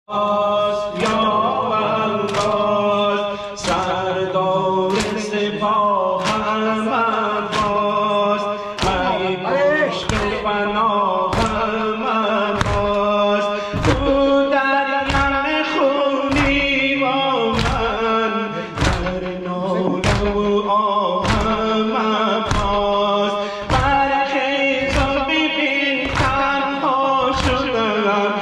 یا الله سردار سپاهم عباس ای عشق پناهم عباس تو در یم خونی با من در ناله و آهم عباس برخیز و ببین تنها شدم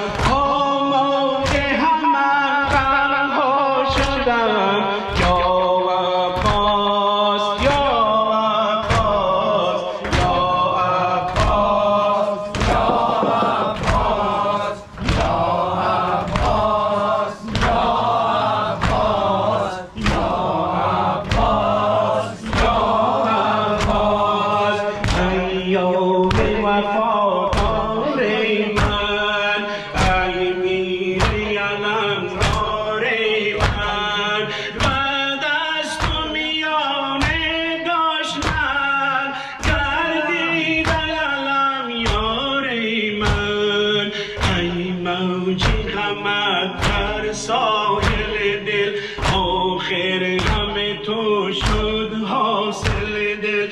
وفادار من ای میر علمدار من بعد از تو میانه دشمن گردید علم یار من ای موجی غمت در ساحل دل آخر غم تو شد حاصل دل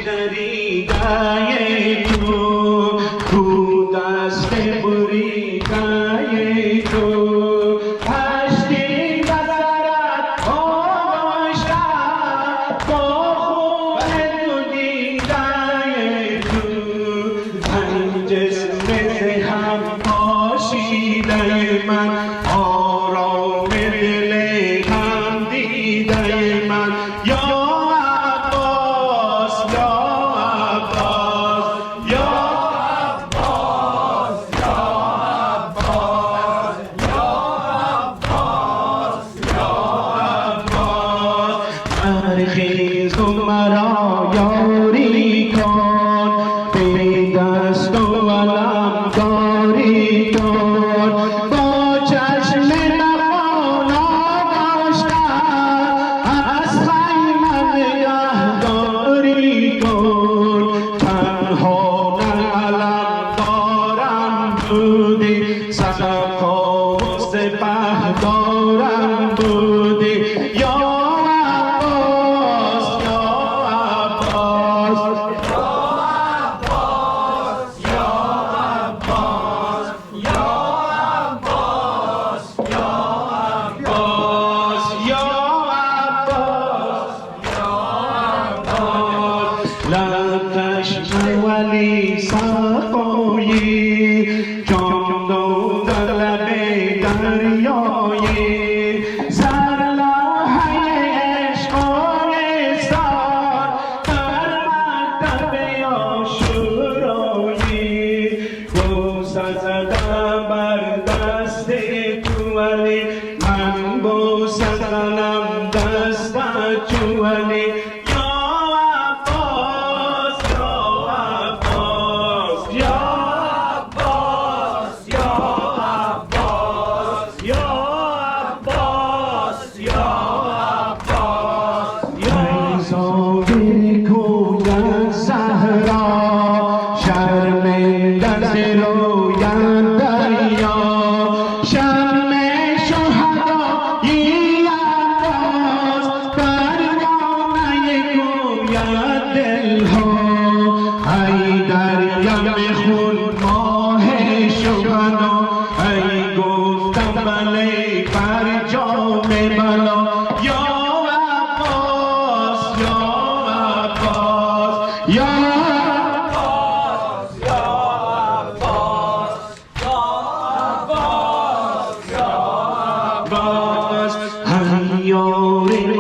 دریدای تو تو دست بریدای تو هشتی بسرت آغاشتم با خون تو دیدای تو من جسم هم پاشیده من آرام دل هم دیده من یا برخیز و مرا یاری کن به دست و علمداری کن با چشم نمانا داشتم از خیمه نگهداری کن تنها علمدارم بودی صدقا و سپهدارم بودی یا ولی سقایی جان دو در لب دریایی زر لوحه عشق آیستان در مکتب آشورایی بوسه زدم بر دست تو ولی من بوسه زنم دستت تو ولی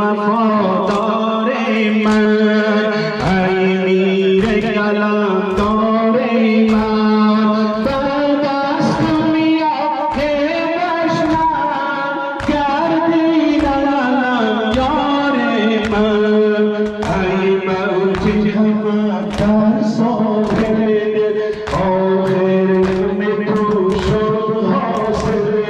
وفادار من ای میر علمدار من بعد از تو میانه دشمن گردید علم یار من ای موجی غمت در ساحل دل آخر غم تو شد حاصل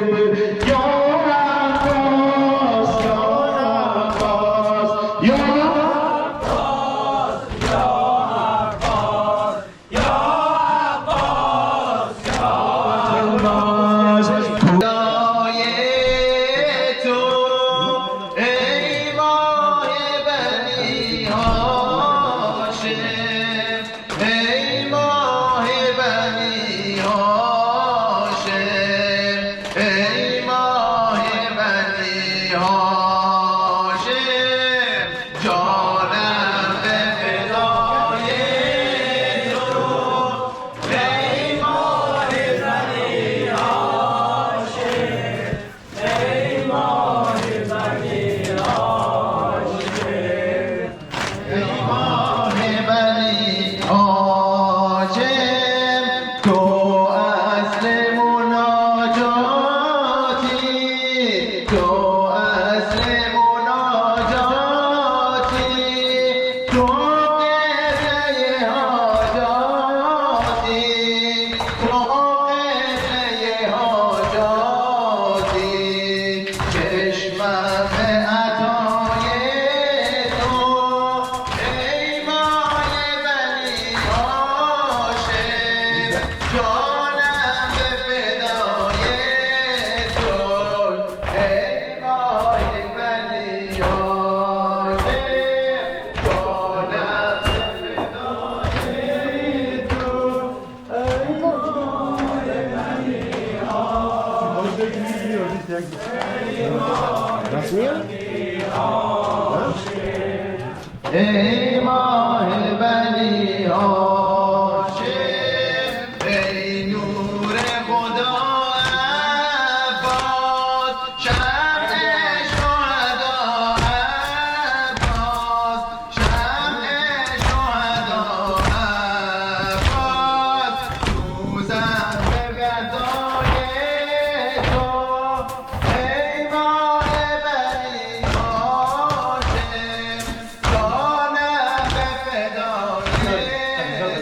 رسمیه؟ ای ماه بنی هاشم ای نور خدا عباس شمع شهدا عباس شمع شهدا عباس روزم به فدای تو ای ماه بنی هاشم جانم به فدای تو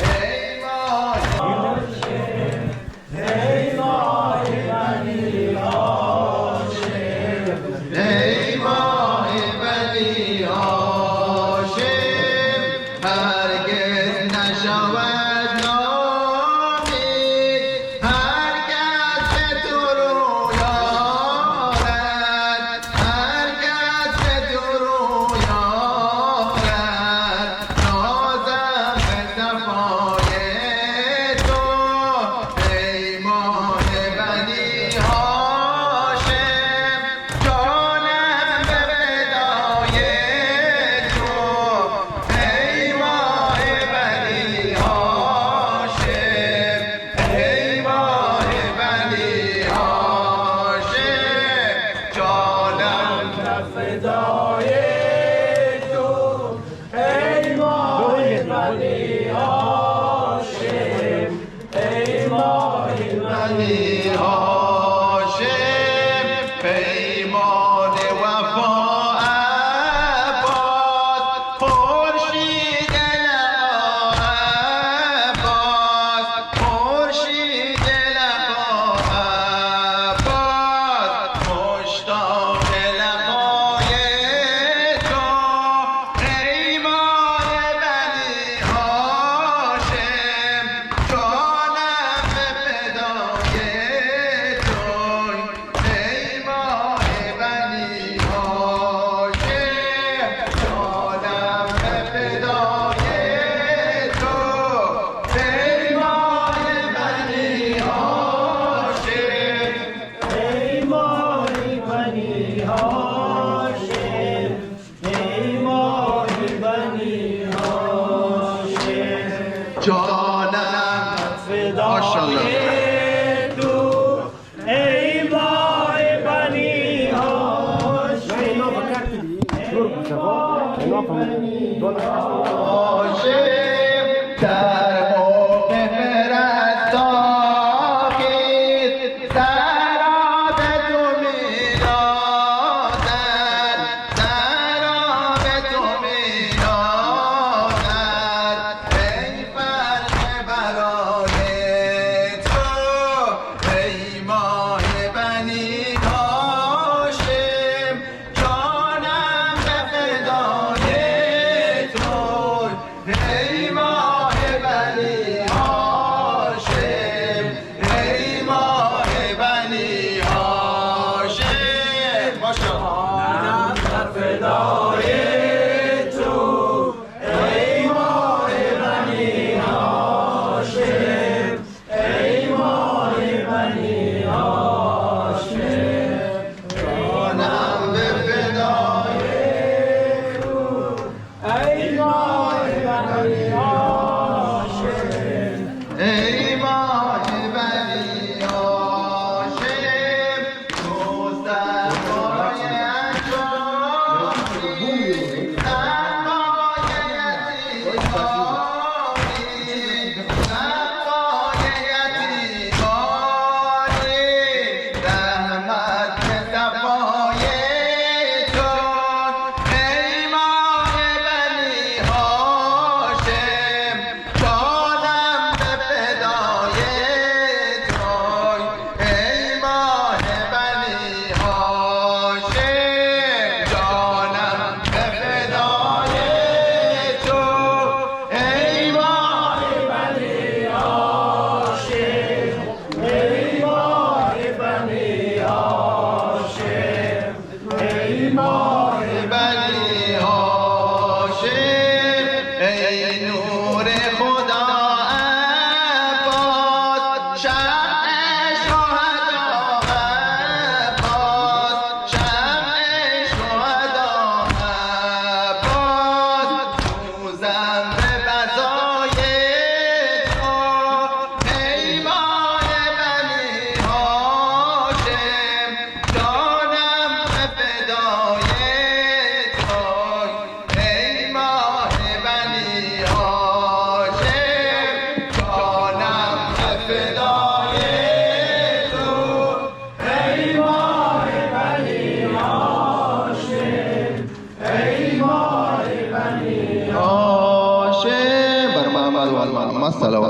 ای ماه ای ماه بنی هاشم هرگز نشود ناامید هرگز به تو رویارد هرگز به تو رویارد نازم به صفای تو ای ماه بنی هاشم جانم به فدای تو ای ماه بنی هاشم ای ماه بنی هاشم جانم به فدای تو ای ماه بنی هاشم ای ماه بنی هاشم پیمان وفا عباس خورشید لقا عباس خورشید لقا عباس مشتاق لقای تو ای ماه بنی هاشم جانم به فدای تو ای ماه بنی هاشم جانم به فدای تو ای ماه بنی هاشم ای ماه بنی هاشم ای ماه بنی هاشم جانم فدای تو ای ماه بنی هاشم هاشم در موقع فرستاخیز سرا به تو می‌نازد سرا به تو می‌نازد ای فرخ برای تو ای ماه بنی هاشم جانم به فدای تو والمال. السلام